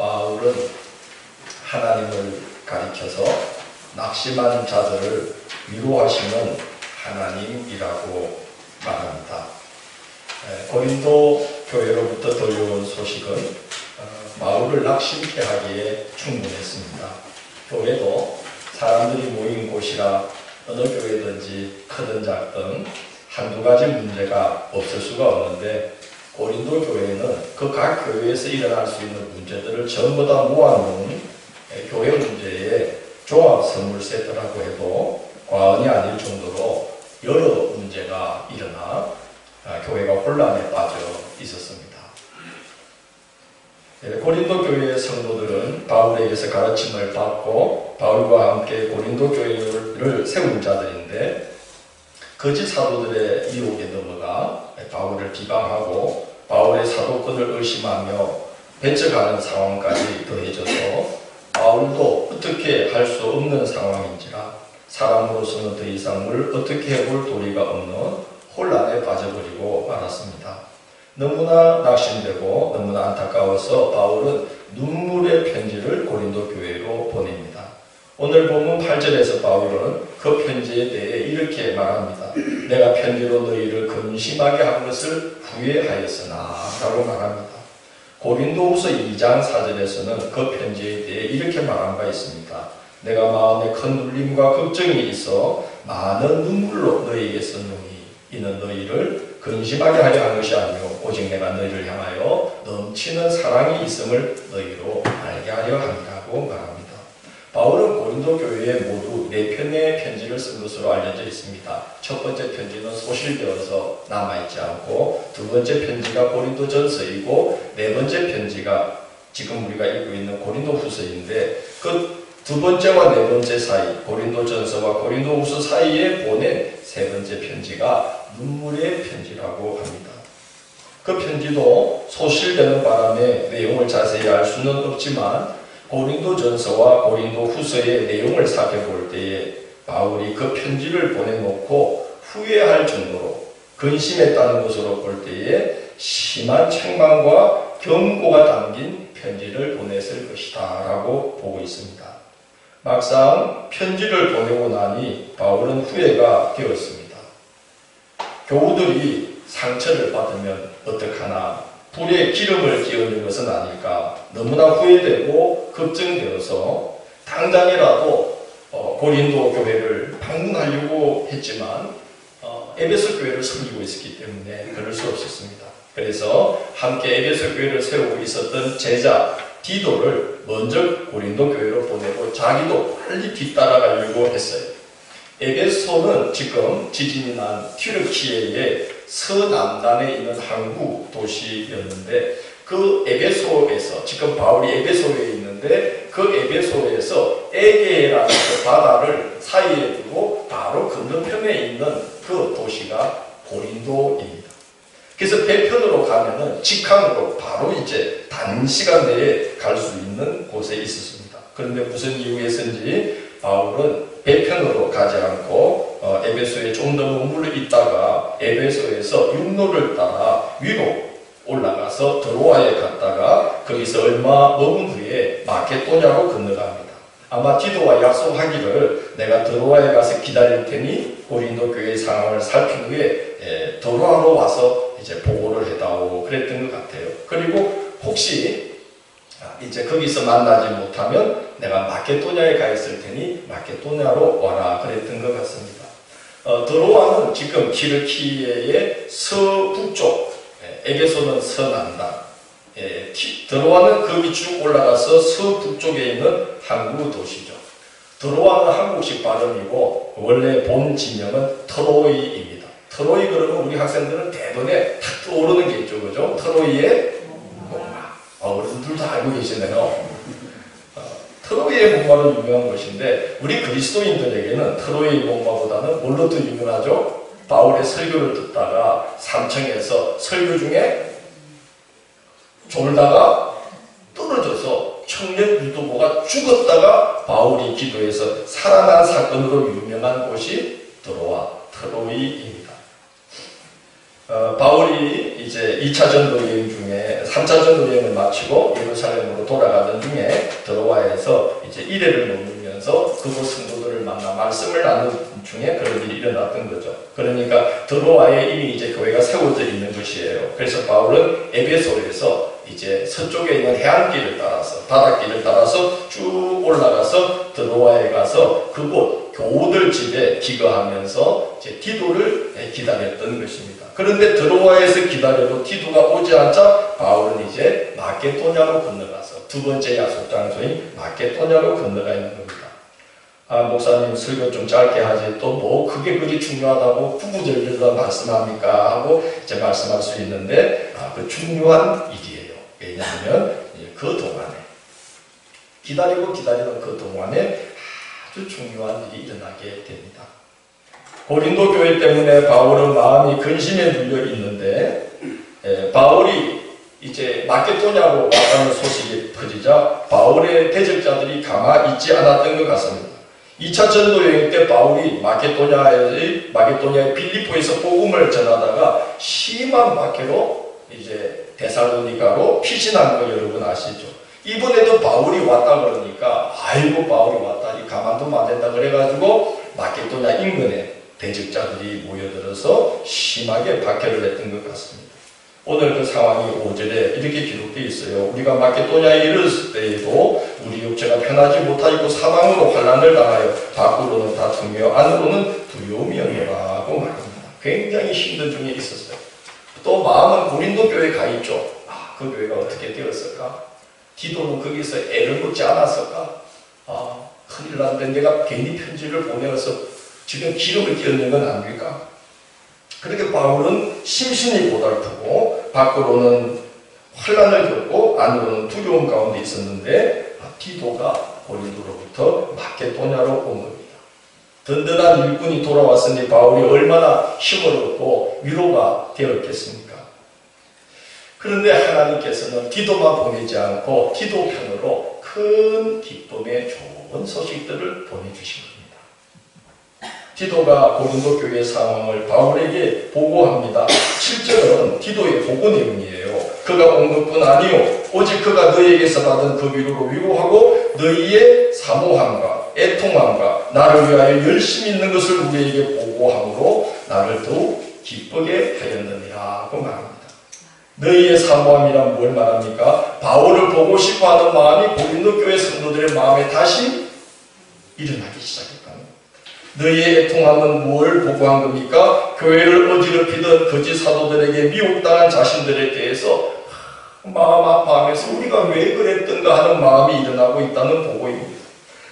바울은 하나님을 가리켜서 낙심한 자들을 위로하시는 하나님이라고 말합니다. 고린도 교회로부터 들려온 소식은 바울을 낙심케 하기에 충분했습니다. 교회도 사람들이 모인 곳이라 어느 교회든지 크든 작든 한두 가지 문제가 없을 수가 없는데, 고린도 교회는 그 각 교회에서 일어날 수 있는 문제들을 전부 다 모아놓은 교회 문제의 종합 선물 세트라고 해도 과언이 아닐 정도로 여러 문제가 일어나 교회가 혼란에 빠져 있었습니다. 고린도 교회의 성도들은 바울에게서 가르침을 받고 바울과 함께 고린도 교회를 세운 자들인데, 거짓 사도들의 유혹에 넘어가 바울을 비방하고 바울의 사도권을 의심하며 배척하는 상황까지 더해져서 바울도 어떻게 할 수 없는 상황인지라 사람으로서는 더 이상 뭘 어떻게 해볼 도리가 없는 혼란에 빠져버리고 말았습니다. 너무나 낙심되고 너무나 안타까워서 바울은 눈물의 편지를 고린도 교회로 보냅니다. 오늘 본문 8절에서 바울은 그 편지에 대해 이렇게 말합니다. 내가 편지로 너희를 근심하게 한 것을 후회하였으나 라고 말합니다. 고린도후서 2장 4절에서는 그 편지에 대해 이렇게 말한 바 있습니다. 내가 마음에 큰 눌림과 걱정이 있어 많은 눈물로 너희에게 썼노니 이는 너희를 근심하게 하려 한 것이 아니요 오직 내가 너희를 향하여 넘치는 사랑이 있음을 너희로 알게 하려 함이라고 말합니다. 바울은 고린도 교회에 모두 4편의 편지를 쓴 것으로 알려져 있습니다. 첫 번째 편지는 소실되어서 남아있지 않고, 두 번째 편지가 고린도전서이고, 네 번째 편지가 지금 우리가 읽고 있는 고린도후서인데, 그 두 번째와 네 번째 사이, 고린도전서와 고린도후서 사이에 보낸 세 번째 편지가 눈물의 편지라고 합니다. 그 편지도 소실되는 바람에 내용을 자세히 알 수는 없지만 고린도전서와 고린도후서의 내용을 살펴볼 때에 바울이 그 편지를 보내놓고 후회할 정도로 근심했다는 것으로 볼 때에 심한 책망과 경고가 담긴 편지를 보냈을 것이다 라고 보고 있습니다. 막상 편지를 보내고 나니 바울은 후회가 되었습니다. 교우들이 상처를 받으면 어떡하나, 불에 기름을 끼얹는 것은 아닐까, 너무나 후회되고 걱정되어서 당장이라도 고린도 교회를 방문하려고 했지만 에베소 교회를 섬기고 있었기 때문에 그럴 수 없었습니다. 그래서 함께 에베소 교회를 세우고 있었던 제자 디도를 먼저 고린도 교회로 보내고 자기도 빨리 뒤따라가려고 했어요. 에베소는 지금 지진이 난 튀르키예의 서남단에 있는 항구 도시였는데, 그 에베소에서, 지금 바울이 에베소에 있는데 그 에베소에서 에게라는 그 바다를 사이에 두고 바로 건너편에 있는 그 도시가 고린도입니다. 그래서 배편으로 가면은 직항으로 바로 이제 단시간 내에 갈 수 있는 곳에 있었습니다. 그런데 무슨 이유에서인지 바울은 배편으로 가지 않고 에베소에 좀 더 머물러 있다가 에베소에서 육로를 따라 위로 올라가서 드로아에 갔다가 거기서 얼마 머문 후에 마케도냐로 건너갑니다. 아마 디도와 약속하기를 내가 드로아에 가서 기다릴 테니 고린도 교회의 상황을 살핀 후에 드로아로 와서 이제 보고를 해다오 그랬던 것 같아요. 그리고 혹시 이제 거기서 만나지 못하면 내가 마케도냐에 가 있을 테니 마케도냐로 와라 그랬던 것 같습니다. 드로아는 지금 튀르키예의 서북쪽, 에베소는 서남단, 드로아는 그 밑으로 올라가서 서북쪽에 있는 항구 도시죠. 드로아는 한국식 발음이고 원래 본 지명은 트로이입니다. 트로이 그러면 우리 학생들은 대번에 탁 떠오르는 게 있죠, 그죠? 트로이의 목마. 어른들도 알고 계시네요. 트로이의 목마는 유명한 것인데 우리 그리스도인들에게는 트로이의 목마보다는 뭘로 더 유명하죠? 바울의 설교를 듣다가 삼청에서 설교 중에 졸다가 떨어져서 청년 유도보가 죽었다가 바울이 기도해서 살아난 사건으로 유명한 곳이 트로이입니다. 바울이 이제 2차 전도 여행 중에 3차 전도 여행을 마치고 예루살렘으로 돌아가던 중에 드로아에서 이제 이래를 머물면서 그곳 성도들을 만나 말씀을 나누는 중에 그런 일이 일어났던 거죠. 그러니까 드로아에 이미 이제 교회가 세워져 있는 것이에요. 그래서 바울은 에베소에서 이제 서쪽에 있는 해안길을 따라서 바닷길을 따라서 쭉 올라가서 드로아에 가서 그곳 교우들 집에 기거하면서 이제 디도를 기다렸던 것입니다. 그런데 드로아에서 기다려도 디도가 오지 않자 바울은 이제 마케도냐로 건너가서 두 번째 약속 장소인 마케도냐로 건너가 있는 겁니다. 목사님 설교 좀 짧게 하지 또 뭐 그게 그리 중요하다고 구구절절다 말씀합니까 하고 이제 말씀할 수 있는데 그 중요한 일이에요. 왜냐하면 그 동안에 기다리던 그 동안에 아주 중요한 일이 일어나게 됩니다. 고린도 교회 때문에 바울은 마음이 근심에 눌려 있는데 바울이 이제 마케도냐로 왔다는 소식이 퍼지자 바울의 대적자들이 가만히 있지 않았던 것 같습니다. 2차 전도 여행 때 바울이 마케도냐의 빌립보에서 복음을 전하다가 심한 박해로 이제 데살로니가로 피신한 거 여러분 아시죠? 이번에도 바울이 왔다 그러니까 아이고 바울이 왔다 이 가만두면 안 된다 그래가지고 마케도냐 인근에 대적자들이 모여들어서 심하게 박해를 했던 것 같습니다. 오늘 그 상황이 5절에 이렇게 기록되어 있어요. 우리가 마케도냐에 이르렀을 때에도 우리 육체가 편하지 못하고 사방으로 환난을 당하여 밖으로는 다투며 안으로는 두려움이었노라고 말합니다. 굉장히 힘든 중에 있었어요. 또 마음은 고린도 교회에 가 있죠. 그 교회가 어떻게 되었을까? 디도는 거기서 애를 먹지 않았을까? 큰일 났는데 내가 괜히 편지를 보내어서 지금 기름을 끼얹는 건 아닙니까? 그렇게 바울은 심신이 고달프고 밖으로는 환난을 겪고 안으로는 두려움 가운데 있었는데 디도가 고린도로부터 마케도냐로 온 겁니다. 든든한 일꾼이 돌아왔으니 바울이 얼마나 힘을 얻고 위로가 되었겠습니까? 그런데 하나님께서는 디도만 보내지 않고 디도 편으로 큰 기쁨의 좋은 소식들을 보내주신 겁니다. 디도가 고린도 교회의 상황을 바울에게 보고합니다. 7절은 디도의 보고 내용이에요. 그가 온 것뿐 아니요 오직 그가 너희에게서 받은 그 위로로 위로하고 너희의 사모함과 애통함과 나를 위하여 열심히 있는 것을 우리에게 보고함으로 나를 더욱 기쁘게 하였느니라 고 말합니다. 너희의 사모함이란 뭘 말합니까? 바울을 보고 싶어하는 마음이 고린도 교회 성도들의 마음에 다시 일어나기 시작했다. 너희의 애통함은 뭘 보고한 겁니까? 교회를 어지럽히던 거짓 사도들에게 미혹당한 자신들에 대해서 마음 아파하면서 우리가 왜 그랬던가 하는 마음이 일어나고 있다는 보고입니다.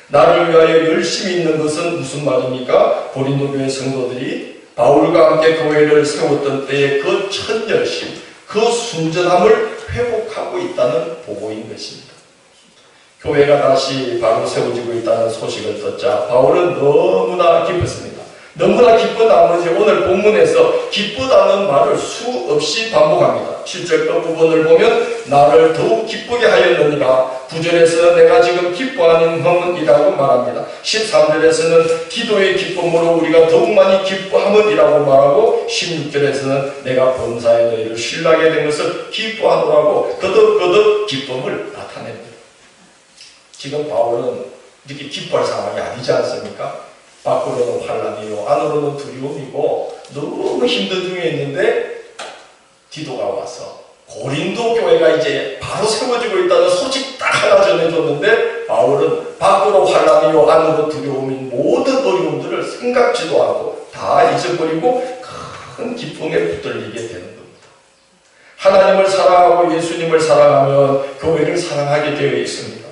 나를 위하여 열심히 있는 것은 무슨 말입니까? 고린도 교회 성도들이 바울과 함께 교회를 세웠던 때의 그 첫 열심, 그 순전함을 회복하고 있다는 보고인 것입니다. 교회가 다시 바로 세워지고 있다는 소식을 듣자 바울은 너무나 기뻤습니다. 너무나 기쁜 나머지 오늘 본문에서 기쁘다는 말을 수없이 반복합니다. 7절 끝부분을 보면 나를 더욱 기쁘게 하였느니라. 9절에서는 내가 지금 기뻐하는 것이라고 말합니다. 13절에서는 기도의 기쁨으로 우리가 더욱 많이 기뻐함이라고 말하고 16절에서는 내가 범사에 너희를 신뢰하게 된 것을 기뻐하노라고 거듭거듭 기쁨을 나타냅니다. 지금 바울은 이렇게 기뻐할 상황이 아니지 않습니까? 밖으로는 환난이요 안으로는 두려움이고 너무 힘든 중에 있는데 디도가 와서 고린도 교회가 이제 바로 세워지고 있다는 소식 딱 하나 전해줬는데 바울은 밖으로 환난이요 안으로 두려움인 모든 어려움들을 생각지도 않고 다 잊어버리고 큰 기쁨에 붙들리게 되는 겁니다. 하나님을 사랑하고 예수님을 사랑하면 교회를 사랑하게 되어 있습니다.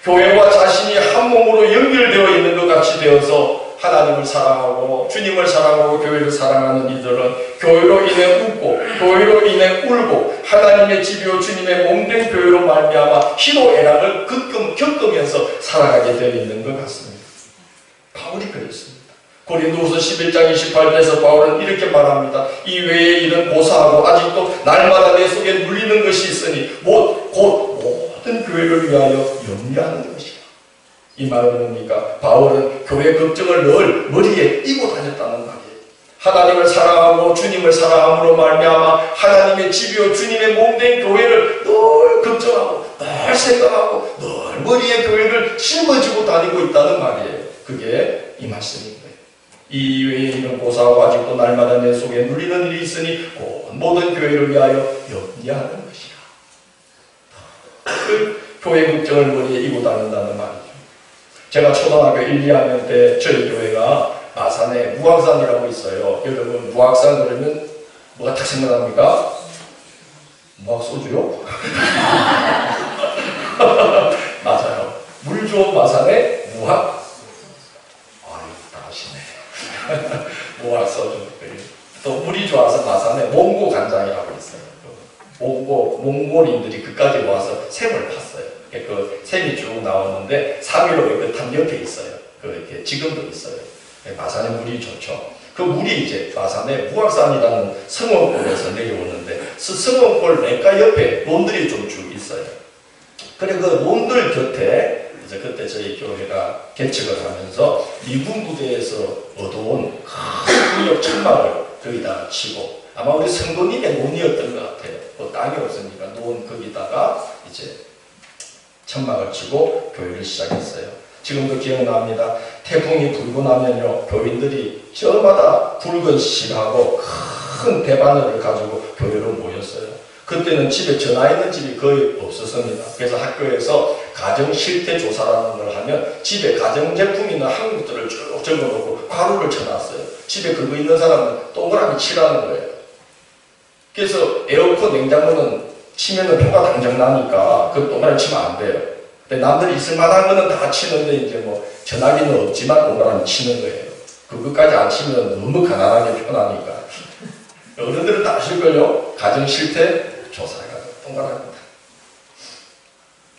교회와 자신이 한 몸으로 연결되어 있는 것 같이 되어서 하나님을 사랑하고 주님을 사랑하고 교회를 사랑하는 이들은 교회로 인해 웃고 교회로 인해 울고 하나님의 집이요 주님의 몸된 교회로 말미암아 희노애락을 겪으면서 살아가게 되어 있는 것 같습니다. 바울이 그랬습니다. 고린도후서 11장 28절에서 바울은 이렇게 말합니다. 이 외의 일은 고사하고 아직도 날마다 내 속에 눌리는 것이 있으니 곧 모든 교회를 위하여 염려하는 것이다. 이 말은 뭡니까? 바울은 교회 걱정을 늘 머리에 이고 다녔다는 말이에요. 하나님을 사랑하고 주님을 사랑함으로 말미암아 하나님의 집이요 주님의 몸된 교회를 늘 걱정하고 늘 생각하고 늘 머리에 교회를 짊어지고 다니고 있다는 말이에요. 그게 이 말씀인 거예요. 이 외에 있는 고사하고 아직도 날마다 내 속에 눌리는 일이 있으니 곧 모든 교회를 위하여 염려하는 것이라. 그 교회 걱정을 머리에 이고 다닌다는 말이죠. 제가 초등학교 1, 2학년 때 저희 교회가 마산에 무악산이라고 있어요. 여러분 무악산 그러면 뭐가 딱 생각납니까? 무악소주요? 맞아요. 물 좋은 마산에 무악? 아유 다 아시네. 무악소주. 또 물이 좋아서 마산에 몽고 간장이라고 있어요. 몽골인들이 그까지 와서 샘을 팠어요. 그 샘이 쭉 나오는데 3.15 그 담 옆에 있어요. 이렇게 지금도 있어요. 마산에 물이 좋죠. 그 물이 이제 마산에 무악산이라는 성원골에서 내려오는데 성원골 냇가 옆에 논들이 좀 쭉 있어요. 그래 그 논들 곁에 이제 그때 저희 교회가 개척을 하면서 미군 부대에서 얻어온 큰 군역 천막을 거기다 치고 아마 우리 성도님의 논이었던 것 같아요. 뭐 땅이 없으니까 논 거기다가 이제 천막을 치고 교회를 시작했어요. 지금도 기억납니다. 태풍이 불고 나면요 교인들이 저마다 붉은 실하고 큰 대바늘을 가지고 교회로 모였어요. 그때는 집에 전화 있는 집이 거의 없었습니다. 그래서 학교에서 가정 실태 조사라는 걸 하면 집에 가정제품 있는 한국들을 쭉 적어놓고 가루를 쳐놨어요. 집에 그거 있는 사람은 동그라미 치라는 거예요. 그래서 에어컨 냉장고는 치면은 표가 당장 나니까 그 동그라미 치면 안 돼요. 근데 남들이 있을 만한 거는 다 치는데 이제 뭐 전화기는 없지만 동그라미 치는 거예요. 그것까지 안 치면 너무 가난하게 표나니까. 어른들은 다 아실걸요? 가정 실태 조사가 동그라미입니다.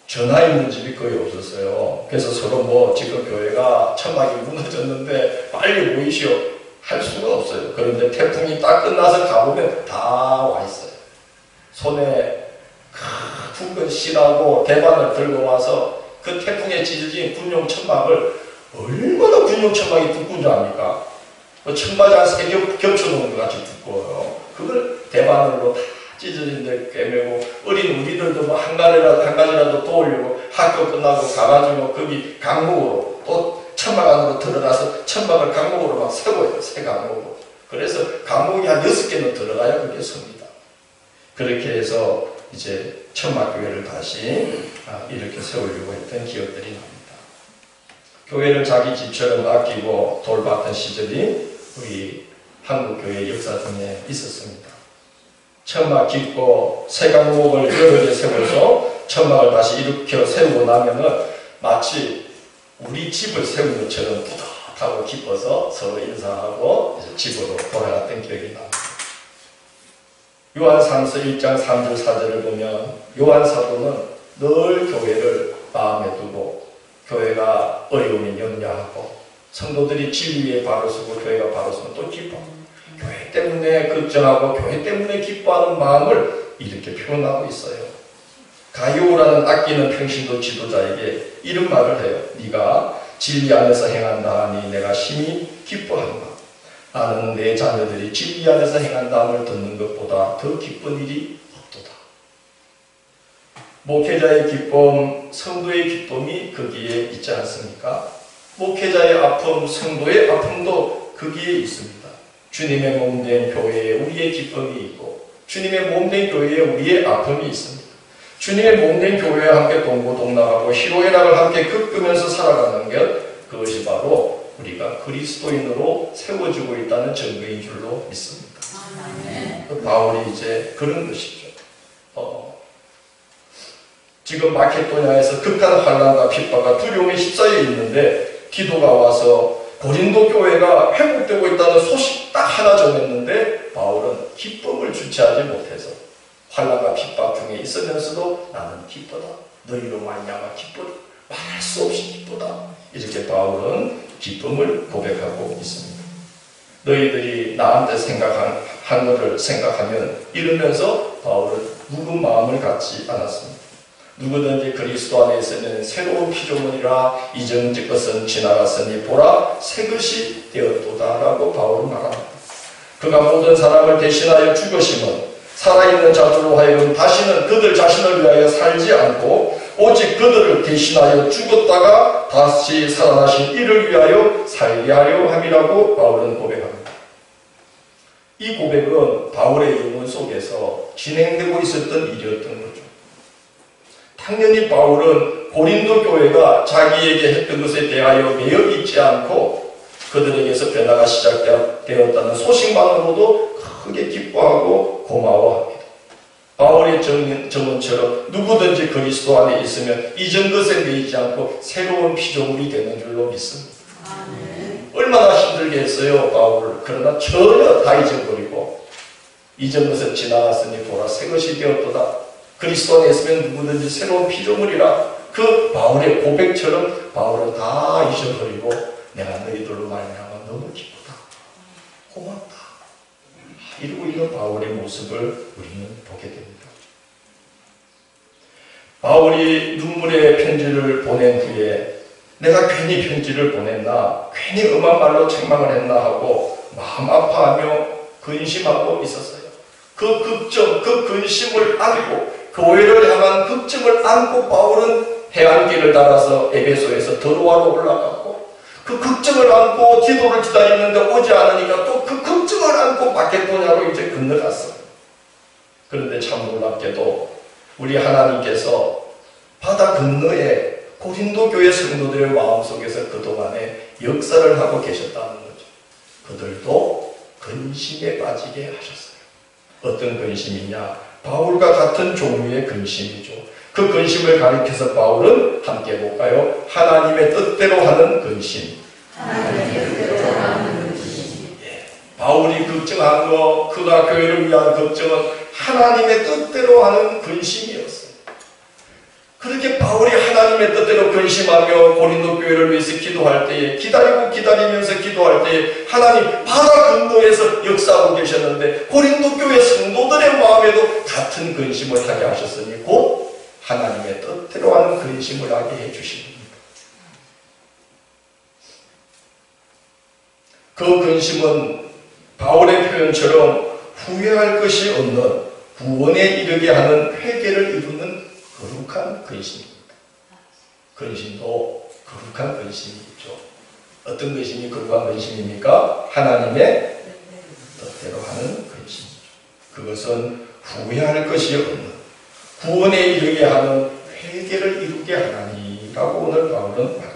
전화 있는 집이 거의 없었어요. 그래서 서로 뭐 지금 교회가 천막이 무너졌는데 빨리 모이시오 할 수가 없어요. 그런데 태풍이 딱 끝나서 가보면 다 와 있어요. 손에 굵은 실하고 대반을 들고 와서 그 태풍에 찢어진 군용 천막을 얼마나 군용 천막이 두꺼운 줄 압니까? 천막이 한 3겹 겹쳐놓은 것 같이 두꺼워요. 그걸 대바늘로 다 찢어진 데 꿰매고 어린 우리들도 뭐 한 가지라도 도우려고 학교 끝나고 가가지고 거기 강목으로 또 천막 안으로 들어가서 천막을 강목으로 막 세워요. 새 강목으로. 그래서 강목이 한 6개는 들어가야 그게 섭니다. 그렇게 해서 이제 천막교회를 다시 이렇게 세우려고 했던 기억들이 납니다. 교회를 자기 집처럼 아끼고 돌봤던 시절이 우리 한국교회 역사 중에 있었습니다. 천막 짓고 새 강목을 여러 개 세워서 천막을 다시 일으켜 세우고 나면은 마치 우리 집을 세운 것처럼 뿌듯하고 기뻐서 서로 인사하고 이제 집으로 돌아갔던 기억이 납니다. 요한삼서 1장 3절 4절을 보면 요한 사도는 늘 교회를 마음에 두고 교회가 어려움이 염려하고 성도들이 진리에 바로 서고 교회가 바로 서면 또 기뻐하고 교회 때문에 걱정하고 교회 때문에 기뻐하는 마음을 이렇게 표현하고 있어요. 가이오라는 아끼는 평신도 지도자에게 이런 말을 해요. 네가 진리 안에서 행한다 하니 내가 심히 기뻐한다. 나는 내 자녀들이 진리 안에서 행한다함을 듣는 것보다 더 기쁜 일이 없도다. 목회자의 기쁨, 성도의 기쁨이 거기에 있지 않습니까? 목회자의 아픔, 성도의 아픔도 거기에 있습니다. 주님의 몸된 교회에 우리의 기쁨이 있고 주님의 몸된 교회에 우리의 아픔이 있습니다. 주님의 몸된 교회와 함께 동고동락하고 희로애락을 함께 겪으면서 살아가는 것, 그것이 바로 우리가 그리스도인으로 세워지고 있다는 증거인 줄로 믿습니다. 바울이 이제 그런 것이죠. 지금 마케도냐에서 극한 환난과 핍박과 두려움에 휩싸여 있는데 디도가 와서 고린도 교회가 회복되고 있다는 소식 딱 하나 전했는데 바울은 기쁨을 주체하지 못해서 환난과 핍박 중에 있으면서도 나는 기쁘다. 너희로 말미암아 기쁘다. 말할 수 없이 기쁘다. 이렇게 바울은 기쁨을 고백하고 있습니다. 너희들이 나한테 생각한 것을 생각하면 이러면서 바울은 묵은 마음을 갖지 않았습니다. 누구든지 그리스도 안에 있으면 새로운 피조물이라 이전 것은 지나갔으니 보라 새 것이 되었도다 라고 바울은 말합니다. 그가 모든 사람을 대신하여 죽으심은 살아있는 자들로 하여금 다시는 그들 자신을 위하여 살지 않고 오직 그들을 대신하여 죽었다가 다시 살아나신 이를 위하여 살게 하려 함이라고 바울은 고백합니다. 이 고백은 바울의 영혼 속에서 진행되고 있었던 일이었던 거죠. 당연히 바울은 고린도 교회가 자기에게 했던 것에 대하여 매여 있지 않고 그들에게서 변화가 시작되었다는 소식만으로도 크게 기뻐하고 고마워합니다. 바울의 증언처럼 누구든지 그리스도 안에 있으면 이전 것에 매이지 않고 새로운 피조물이 되는 줄로 믿습니다. 얼마나 힘들게 했어요, 바울. 그러나 전혀 다 잊어버리고 이전 것은 지나갔으니 보라 새 것이 되었도다. 그리스도 안에 있으면 누구든지 새로운 피조물이라. 그 바울의 고백처럼 바울은 다 잊어버리고 내가 너희들로 말미암아 너무 기쁘다, 고맙다, 이러고 있는 바울의 모습을 우리는 보게 됩니다. 바울이 눈물의 편지를 보낸 후에 내가 괜히 편지를 보냈나, 괜히 엄한 말로 책망을 했나 하고 마음 아파하며 근심하고 있었어요. 그 걱정, 그 근심을 안고 교회를 향한 걱정을 안고 바울은 해안길을 따라서 에베소에서 드로아로 올라갔고 그 걱정을 안고 기도를 기다리는데 오지 않으니까 또 그 걱정을 안고 마케도냐로 이제 건너갔어요. 그런데 참 놀랍게도 우리 하나님께서 바다 건너에 고린도 교회 성도들의 마음속에서 그동안에 역사를 하고 계셨다는 거죠. 그들도 근심에 빠지게 하셨어요. 어떤 근심이냐? 바울과 같은 종류의 근심이죠. 그 근심을 가리켜서 바울은 함께 볼까요? 하나님의 뜻대로 하는 근심. 하나님의 뜻대로 하는 근심. 예. 바울이 걱정한 거, 그가 교회를 위한 걱정은 하나님의 뜻대로 하는 근심이었어요. 그렇게 바울이 하나님의 뜻대로 근심하며 고린도 교회를 위해서 기도할 때에 기다리면서 기도할 때에 하나님 바다 건너에서 역사하고 계셨는데 고린도 교회 성도들의 마음에도 같은 근심을 하게 하셨으니 곧 하나님의 뜻대로 하는 근심을 하게 해주십니다. 그 근심은 바울의 표현처럼 후회할 것이 없는 구원에 이르게 하는 회개를 이루는 거룩한 근심입니다. 근심도 거룩한 근심이죠. 어떤 근심이 거룩한 근심입니까? 하나님의 뜻대로 하는 근심이죠. 그것은 후회할 것이 없는 구원에 이르게 하는 회개를 이루게 하나니라고 오늘 바울은 말합니다.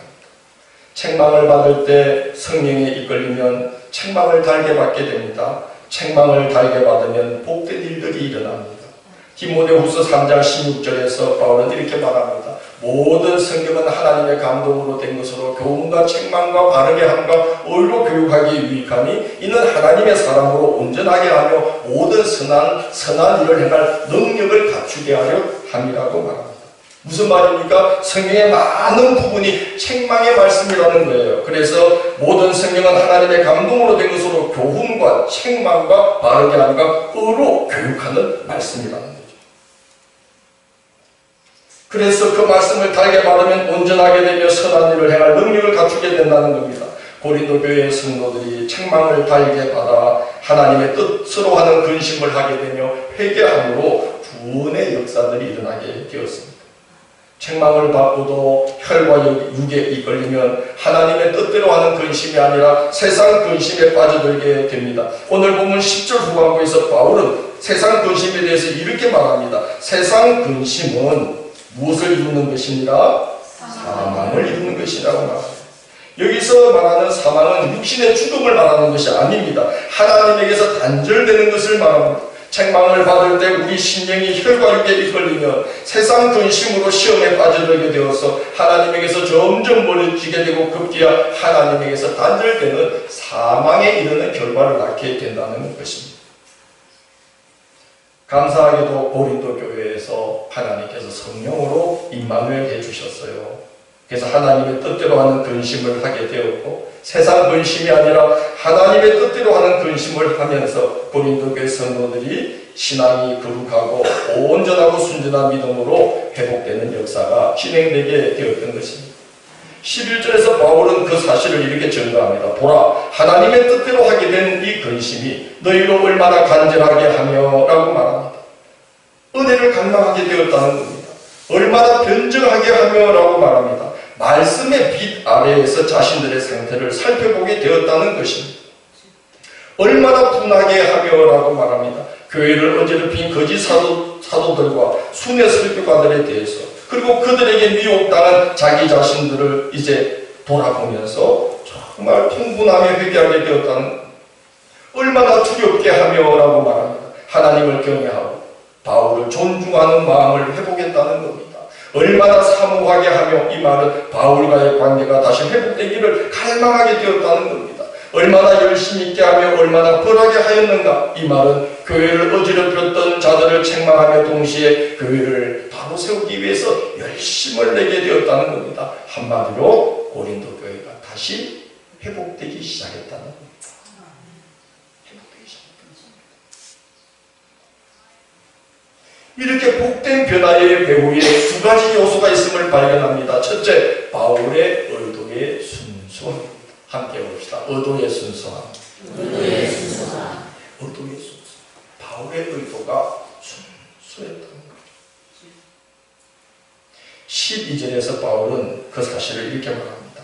책망을 받을 때 성령에 이끌리면 책망을 달게 받게 됩니다. 책망을 달게 받으면 복된 일들이 일어납니다. 디모데후서 3장 16절에서 바울은 이렇게 말합니다. 모든 성경은 하나님의 감동으로 된 것으로 교훈과 책망과 바르게 함과 의로 교육하기 유익하니 이는 하나님의 사람으로 온전하게 하며 모든 선한 일을 행할 능력을 갖추게 하려 함이라고 말합니다. 무슨 말입니까? 성경의 많은 부분이 책망의 말씀이라는 거예요. 그래서 모든 성경은 하나님의 감동으로 된 것으로 교훈과 책망과 바르게 함과 의로 교육하는 말씀이라는 거예요. 그래서 그 말씀을 달게 받으면 온전하게 되며 선한 일을 행할 능력을 갖추게 된다는 겁니다. 고린도 교회의 성도들이 책망을 달게 받아 하나님의 뜻으로 하는 근심을 하게 되며 회개함으로 구원의 역사들이 일어나게 되었습니다. 책망을 받고도 혈과 육에 이끌리면 하나님의 뜻대로 하는 근심이 아니라 세상 근심에 빠져들게 됩니다. 오늘 보면 10절 후반부에서 바울은 세상 근심에 대해서 이렇게 말합니다. 세상 근심은 무엇을 이루는 것입니다? 사망을 이루는 것이라고 말합니다. 여기서 말하는 사망은 육신의 죽음을 말하는 것이 아닙니다. 하나님에게서 단절되는 것을 말합니다. 책망을 받을 때 우리 심령이 혈과 육에 이끌리면 세상 근심으로 시험에 빠져들게 되어서 하나님에게서 점점 멀어지게 되고 급기야 하나님에게서 단절되는 사망에 이르는 결과를 낳게 된다는 것입니다. 감사하게도 고린도 교회에서 하나님께서 성령으로 임마누엘 해주셨어요. 그래서 하나님의 뜻대로 하는 근심을 하게 되었고 세상 근심이 아니라 하나님의 뜻대로 하는 근심을 하면서 고린도 교회 성도들이 신앙이 거룩하고 온전하고 순전한 믿음으로 회복되는 역사가 진행되게 되었던 것입니다. 11절에서 바울은 그 사실을 이렇게 증거합니다. 보라, 하나님의 뜻대로 하게 된 이 근심이 너희로 얼마나 간절하게 하며 라고 말합니다. 은혜를 갈망하게 되었다는 겁니다. 얼마나 변증하게 하며 라고 말합니다. 말씀의 빛 아래에서 자신들의 상태를 살펴보게 되었다는 것입니다. 얼마나 분하게 하며 라고 말합니다. 교회를 어지럽힌 거짓 사도들과 순회 설교가들에 대해서, 그리고 그들에게 미혹당한 자기 자신들을 이제 돌아보면서 정말 통분하며 회개하게 되었다는 겁니다. 얼마나 두렵게 하며 라고 말합니다. 하나님을 경외하고 바울을 존중하는 마음을 회복했다는 겁니다. 얼마나 사모하게 하며, 이 말은 바울과의 관계가 다시 회복되기를 갈망하게 되었다는 겁니다. 얼마나 열심히 있게 하며 얼마나 벌하게 하였는가, 이 말은 교회를 어지럽혔던 자들을 책망하며 동시에 교회를 바로 세우기 위해서 열심을 내게 되었다는 겁니다. 한마디로 고린도 교회가 다시 회복되기 시작했다는 겁니다. 이렇게 복된 변화의 배후에 두 가지 요소가 있음을 발견합니다. 첫째, 바울의 의도의 순수함입니다. 함께 봅시다. 의도의 순수함. 의도의 순수함. 의도의 순수함. 바울의 의도가 순수했다는 거죠. 12절에서 바울은 그 사실을 이렇게 말합니다.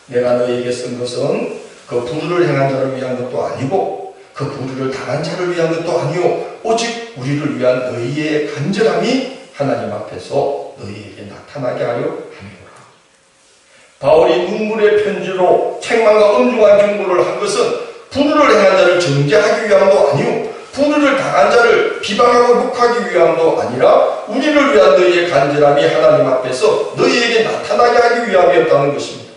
내가 너에게 쓴 것은 그 불의를 행한 자를 위한 것도 아니고 그 불의를 당한 자를 위한 것도 아니오, 오직 우리를 위한 너희의 간절함이 하나님 앞에서 너희에게 나타나게 하려 함이로라. 바울이 눈물의 편지로 책망과 엄중한 경고를 한 것은 불의를 행한 자를 정죄하기 위함도 아니오, 불의를 당한 자를 비방하고 욕하기 위함도 아니라 우리를 위한 너희의 간절함이 하나님 앞에서 너희에게 나타나게 하기 위함이었다는 것입니다.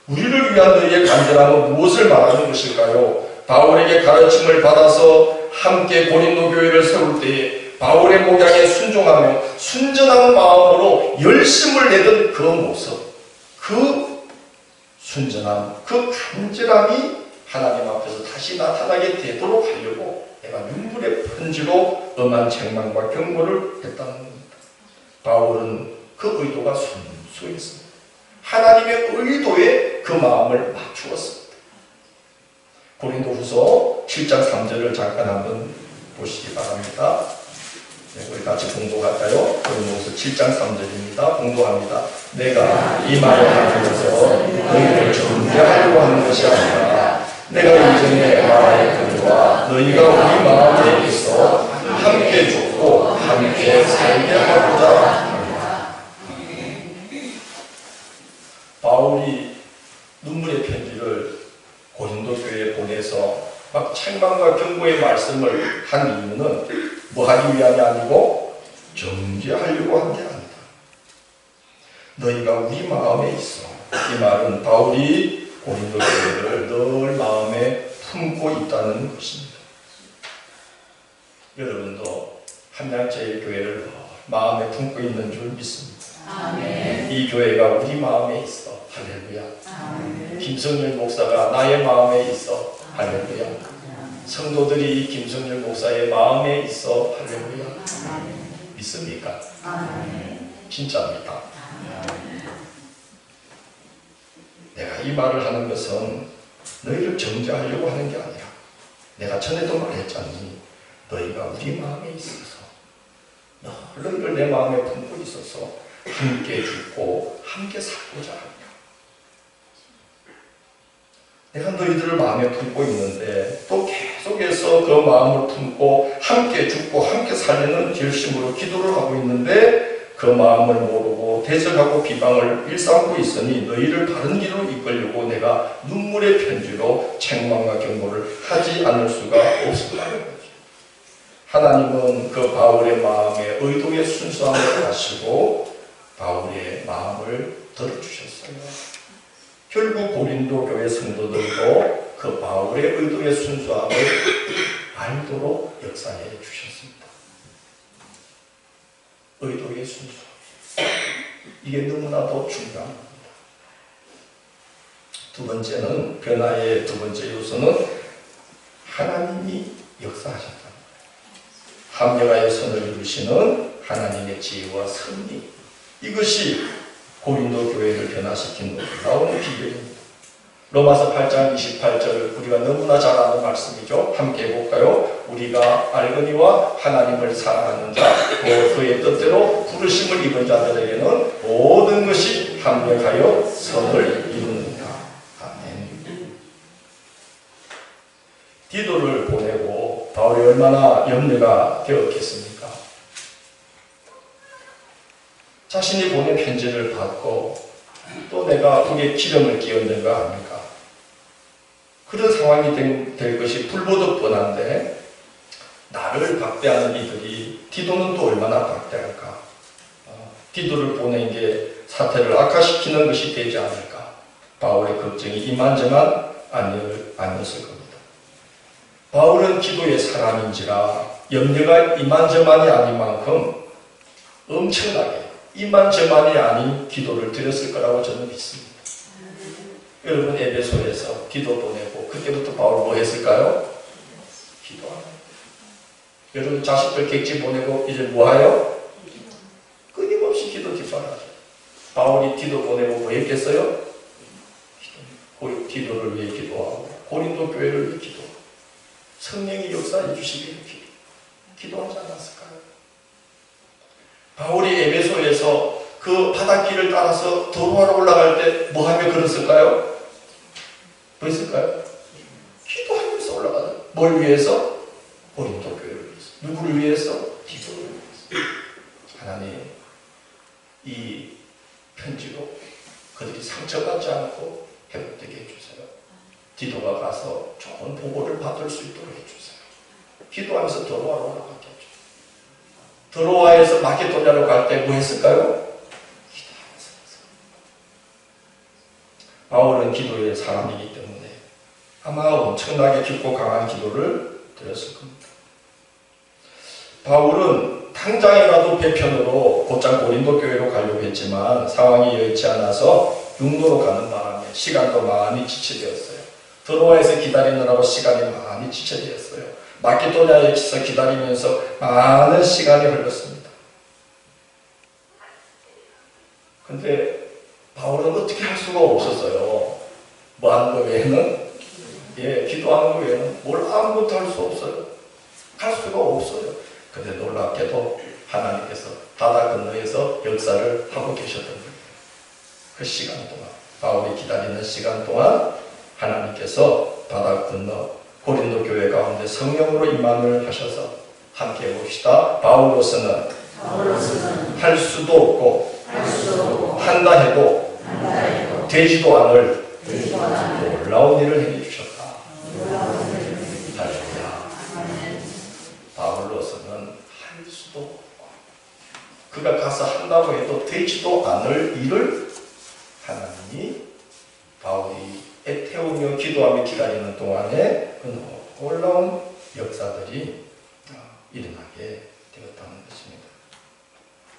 우리를 위한 너희의 간절함은 무엇을 말하는 것일까요? 바울에게 가르침을 받아서 함께 고린도 교회를 세울 때에 바울의 목양에 순종하며 순전한 마음으로 열심을 내던 그 모습, 그 순전함, 그 간절함이 하나님 앞에서 다시 나타나게 되도록 하려고 내가 눈물의 편지로 엄한 책망과 경고를 했다는 겁니다. 바울은 그 의도가 순수했습니다. 하나님의 의도에 그 마음을 맞추었습니다. 고린도후서 7장 3절을 잠깐 한번 보시기 바랍니다. 네, 우리 같이 공부할까요? 고린도후서 7장 3절입니다. 공부합니다. 내가 이 말을 하면서 너희를 정죄하려고 하는 것이 아니라 내가 이전에 말하였거니와 너희가 우리 마음에 있어 함께 죽고 함께 살게 하고자 합니다. 바울이 눈물의 편지를 고린도 교회에 보내서 막 책망과 경고의 말씀을 한 이유는 뭐 하기 위함이 아니고 정죄하려고 한 게 아니다. 너희가 우리 마음에 있어. 이 말은 바울이 고린도 교회를 늘 마음에 품고 있다는 것입니다. 여러분도 한양제일교회를 마음에 품고 있는 줄 믿습니다. 아멘. 이 교회가 우리 마음에 있어. 할렐루야. 아멘. 김성렬 목사가 나의 마음에 있어. 할렐루야. 성도들이 이 김성렬 목사의 마음에 있어. 할렐루야. 믿습니까? 진짜입니다. 내가 이 말을 하는 것은 너희를 정죄하려고 하는 게 아니라 내가 전에도 말했잖니, 너희가 우리 마음에 있어서 너희를 내 마음에 품고 있어서 함께 죽고 함께 살고자 합니다. 내가 너희들을 마음에 품고 있는데 또 계속해서 그 마음을 품고 함께 죽고 함께 살려는 결심으로 기도를 하고 있는데 그 마음을 모르고 대적하고 비방을 일삼고 있으니 너희를 바른 길로 이끌려고 내가 눈물의 편지로 책망과 경고를 하지 않을 수가 없었다는 거죠. 하나님은 그 바울의 마음에 의도의 순수함을 아시고 바울의 마음을 들어주셨어요. 결국 고린도 교회 성도들도 그 바울의 의도의 순수함을 알도록 역사해 주셨습니다. 의도의 순수함. 이게 너무나도 중요합니다. 두 번째는, 변화의 두 번째 요소는 하나님이 역사하셨다. 합력하여 선을 이루시는 하나님의 지혜와 섭리. 이것이 고린도 교회를 변화시킨 놀라운 비결입니다. 로마서 8장 28절 우리가 너무나 잘 아는 말씀이죠. 함께 해볼까요? 우리가 알거니와 하나님을 사랑하는 자, 그의 뜻대로 부르심을 입은 자들에게는 모든 것이 합력하여 선을 이루느니라. 아멘. 디도를 보내고 바울이 얼마나 염려가 되었겠습니까? 자신이 보낸 편지를 받고 또 내가 우리의 기름을 끼얹는 거 아닙니까? 그런 상황이 될 것이 불보듯 뻔한데 나를 박대하는 이들이 디도는 또 얼마나 박대할까? 디도를 보낸 게 사태를 악화시키는 것이 되지 않을까? 바울의 걱정이 이만저만 아니었을 겁니다. 바울은 기도의 사람인지라 염려가 이만저만이 아닌 만큼 엄청나게 이만저만이 아닌 기도를 드렸을 거라고 저는 믿습니다. 여러분 에베소에서 기도 보내고 그때부터 바울 뭐 했을까요? 기도합니다. 여러분 자식들 객지 보내고 이제 뭐 하요? 끊임없이 기도 뒷바라지. 바울이 기도 보내고 뭐 했겠어요? 기도를 위해 기도하고 고린도 교회를 위해 기도하고 성령이 역사해 주시기를 기도하지 않았을까요? 바울이 에베소에서 그 바닷길을 따라서 도로하러 올라갈 때 뭐 하며 걸었을까요? 뭐 했을까요? 기도하면서 올라가다. 뭘 위해서? 고린도 교회를 위해서. 누구를 위해서? 디도를 위해서. 하나님, 이 편지로 그들이 상처받지 않고 회복되게 해주세요. 디도가 가서 좋은 보고를 받을 수 있도록 해주세요. 기도하면서 도로하러 올라가게 해주세요. 드로아에서 마케도냐로 갈 때 뭐 했을까요? 기도하면서 했어요. 바울은 기도의 사람이기 때문에 아마 엄청나게 깊고 강한 기도를 드렸을 겁니다. 바울은 당장이라도 배편으로 곧장 고린도 교회로 가려고 했지만 상황이 여의치 않아서 육로로 가는 바람에 시간도 많이 지체되었어요. 드로아에서 기다리느라고 시간이 많이 지체되었어요. 마케도냐에서 기다리면서 많은 시간이 흘렀습니다. 근데 바울은 어떻게 할 수가 없었어요. 뭐 하는 거 외에는? 기도하는 거 외에는 뭘 아무것도 할 수 없어요. 할 수가 없어요. 근데 놀랍게도 하나님께서 바다 건너에서 역사를 하고 계셨던 거예요. 그 시간 동안, 바울이 기다리는 시간 동안 하나님께서 바다 건너 고린도 교회 가운데 성령으로 임함을 하셔서 함께 해봅시다. 바울로서는 할 수도 없고 한다 해도 되지도 않을 놀라운 일을 해주셨다. 할렐루야. 바울로서는 할 수도 없고 그가 가서 한다고 해도 되지도 않을 일을 하나님이 바울이 애태우며 기도하며 기다리는 동안에 그 놀라운 역사들이 일어나게 되었다는 것입니다.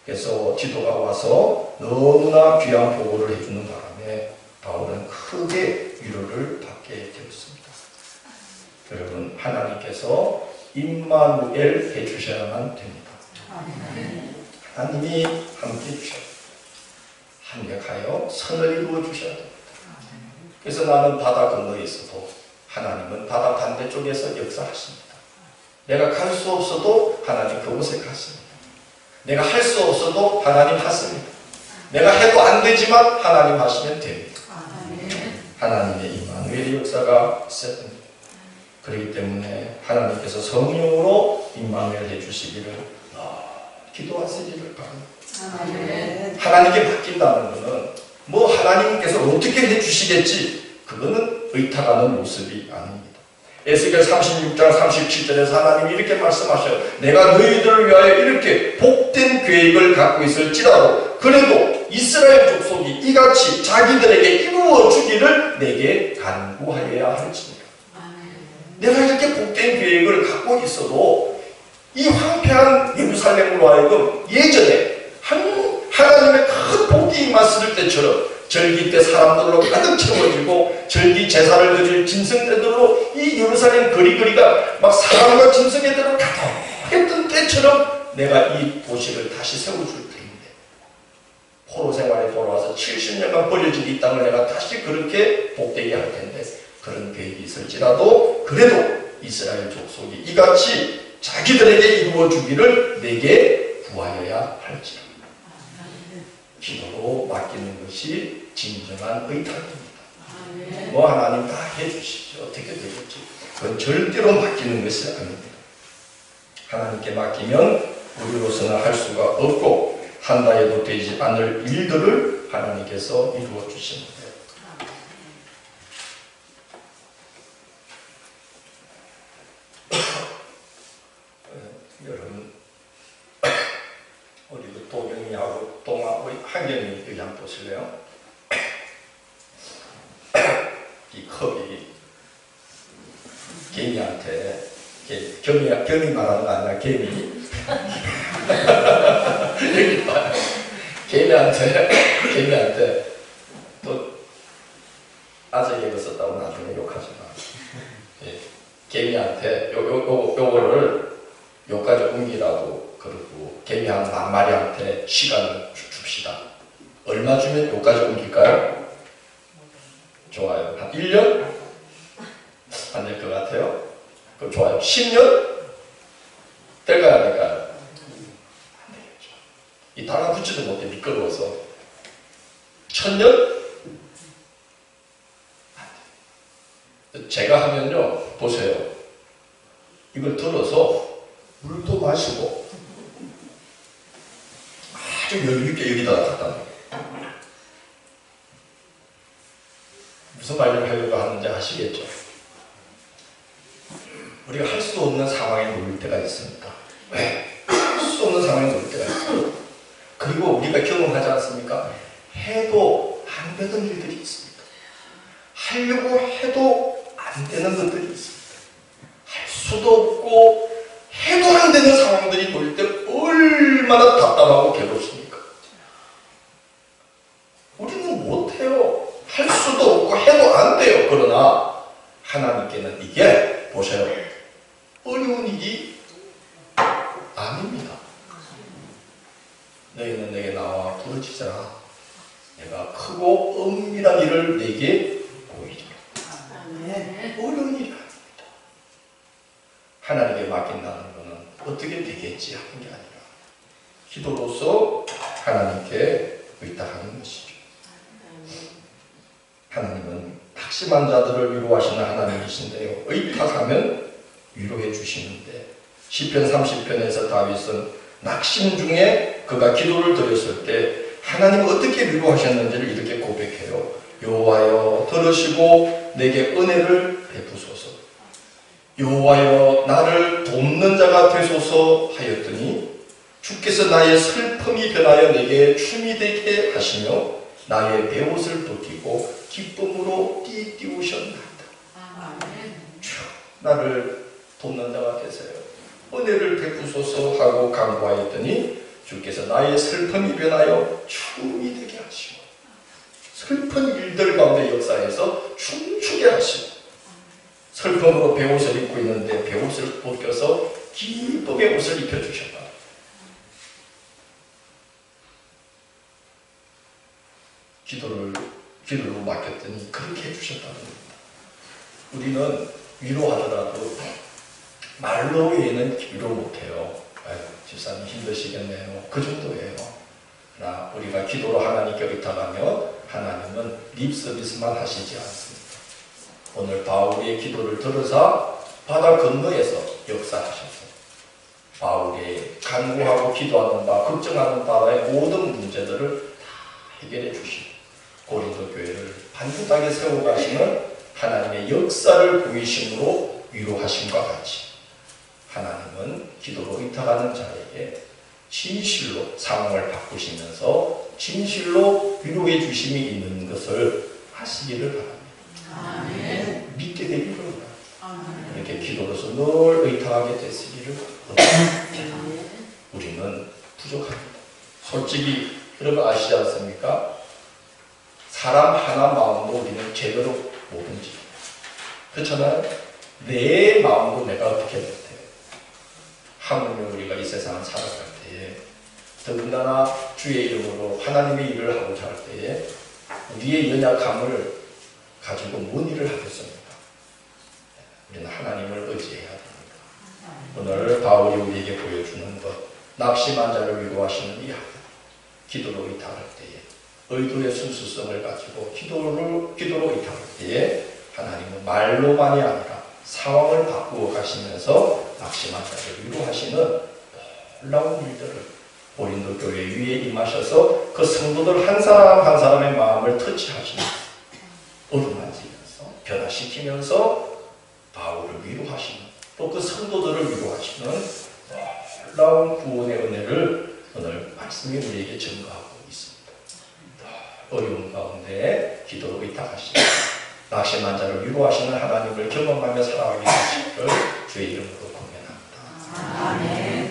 그래서 디도가 와서 너무나 귀한 보고를 해주는 바람에 바울은 크게 위로를 받게 되었습니다. 여러분 하나님께서 임마누엘 해주셔야만 됩니다. 하나님이 함께 해주셔야 됩니다. 합력하여 선을 이루어 주셔야 됩니다. 그래서 나는 바다 건너에 있어도 하나님은 바다 반대쪽에서 역사하십니다. 내가 갈 수 없어도 하나님 그곳에 가십니다. 내가 할 수 없어도 하나님 하십니다. 내가 해도 안 되지만 하나님 하시면 됩니다. 하나님의 임마누엘의 역사가 있어야 됩니다. 그렇기 때문에 하나님께서 성령으로 임마누엘 해주시기를 기도하시기를 바랍니다. 하나님께 맡긴다는 것은 뭐 하나님께서 어떻게 해주시겠지 그거는 의탁하는 모습이 아닙니다. 에스겔 36장 37절에서 하나님이 이렇게 말씀하셔요. 내가 너희들을 위하여 이렇게 복된 계획을 갖고 있을지라도 그래도 이스라엘 족속이 이같이 자기들에게 이루어 주기를 내게 간구하여야 할지니라. 내가 이렇게 복된 계획을 갖고 있어도 이 황폐한 예루살렘으로 하여금 예전에 하나님의 큰 복이 임했을 때처럼 절기 때 사람들로 가득 채워지고 절기 제사를 드릴 짐승떼들로 이 예루살렘 거리가 막 사람과 짐승애들로 가득했던 때처럼 내가 이 도시를 다시 세워줄 테인데 포로 생활에 돌아와서 70년간 버려진 이 땅을 내가 다시 그렇게 복되게 할 텐데 그런 계획이 있을지라도 그래도 이스라엘 족속이 이같이 자기들에게 이루어주기를 내게 구하여야 할지라. 기도로 맡기는 것이 진정한 의탁입니다. 뭐 하나님 다 해주시죠. 어떻게 되겠지. 그건 절대로 맡기는 것이 아닙니다. 하나님께 맡기면 우리로서는 할 수가 없고 한다 해도 되지 않을 일들을 하나님께서 이루어 주십니다. 여러분, 우리 그 도경이하고 동아의 한경이 여기 한번 보실래요? 이 컵이 개미한테, 겸이 말하는 거 아니라 개미. 여기 봐요. 개미한테 또 아재개그 썼다고 나중에 욕하지 마. 예, 개미한테 요거를 요까지 옮기라고 그러고 개미 한 만 마리한테 시간을 줍시다. 얼마 주면 요까지 옮길까요? 좋아요. 한 1년? 안 될 것 같아요? 그럼 좋아요. 10년? 될까요? 안 될까요? 안 되겠죠. 이 달아붙지도 못해 미끄러워서 1000년? 제가 하면요, 보세요. 이걸 들어서 물도 마시고 아주 여유있게 여기다가 갖다 놓아요. 무슨 말을 하려고 하는지 아시겠죠? 우리가 할 수 없는 상황에 놓일 때가 있습니다. 왜? 할 수 없는 상황에 놓일 때가 있어요. 그리고 우리가 경험하지 않습니까? 해도 안 되는 일들이 있습니다. 하려고 해도 안 되는 것들이 있습니다. 할 수도 없고 해도 안 되는 상황들이 놓일 때 얼마나 답답하고 괴롭습니까? 우리는 못해요. 할 수도 없고 해도 안 돼요. 그러나 하나님께는 이게 보세요. 어려운 일이 아닙니다. 너희는 내게 나와 부르짖으라. 내가 크고 엄밀한 일을 내게 보이리라. 어려운 일이 아닙니다. 하나님께 맡긴다는 것은 어떻게 되겠지 하는 게 아니라 기도로서 하나님께 의탁하는 것이죠. 하나님은 낙심한 자들을 위로하시는 하나님이신데요. 의탁하면 위로해 주시는데 시편 30편에서 다윗은 낙심 중에 그가 기도를 드렸을 때 하나님은 어떻게 위로하셨는지를 이렇게 고백해요. 여호와여 들으시고 내게 은혜를 베푸소서. 여호와여 나를 돕는 자가 되소서 하였더니 주께서 나의 슬픔이 변하여 내게 춤이 되게 하시며 나의 베옷을 벗기고 기쁨으로 띠띠우셨나이다. 나를 돕는 자가 되세요. 은혜를 베푸소서 하고 간구하였더니 주께서 나의 슬픔이 변하여 춤이 되게 하시고 슬픈 일들 가운데 역사에서 춤추게 하시고 슬픔으로 베옷을 입고 있는데 베옷을 벗겨서 기쁨의 옷을 입혀주셨다. 기도를 맡겼더니 그렇게 해주셨다는 겁니다. 우리는 위로하더라도 말로 외에는 위로 못해요. 아이고, 집사님 힘드시겠네요. 그 정도예요. 그러나 우리가 기도로 하나님께 의탁하면 하나님은 립 서비스만 하시지 않습니다. 오늘 바울의 기도를 들으사 바다 건너에서 역사하셔서 바울의 간구하고 기도하는 바, 걱정하는 바의 모든 문제들을 다 해결해 주시고 고린도 교회를 반듯하게 세워가시는 하나님의 역사를 보이심으로 위로하심과 같이 하나님은 기도로 의탁하는 자에게 진실로 상황을 바꾸시면서 진실로 위로해 주심이 있는 것을 하시기를 바랍니다. 아멘. 믿게 되기를 바랍니다. 이렇게 기도로서 늘 의탁하게 되시기를 바랍니다. 우리는 부족합니다. 솔직히 여러분 아시지 않습니까? 사람 하나 마음도 우리는 제대로 못 움직여요. 그렇잖아요? 내 마음도 내가 어떻게 못해요. 하물며 우리가 이 세상을 살아갈 때에 더군다나 주의 이름으로 하나님의 일을 하고자 할 때에 우리의 연약함을 가지고 뭔 일을 하겠습니까? 우리는 하나님을 의지해야 됩니다. 오늘 바울이 우리에게 보여주는 것, 낙심한 자를 위로하시는 이 하나님, 기도로 의탁할 때에 의도의 순수성을 가지고 기도로 의탁할 때에 하나님은 말로만이 아니라 상황을 바꾸어 가시면서 낙심한 자를 위로하시는 놀라운 일들을 고린도 교회 위에 임하셔서 그 성도들 한 사람 한 사람의 마음을 터치하시면서 어루만지면서 변화시키면서 바울을 위로하시는 또 그 성도들을 위로하시는 놀라운 구원의 은혜를 오늘 말씀이 우리에게 증거하고 있습니다. 어려운 가운데 기도로 의탁하시고 낙심한 자를 위로하시는 하나님을 경험하며 살아가게 하시기를 주의 이름으로 권면합니다. 아멘.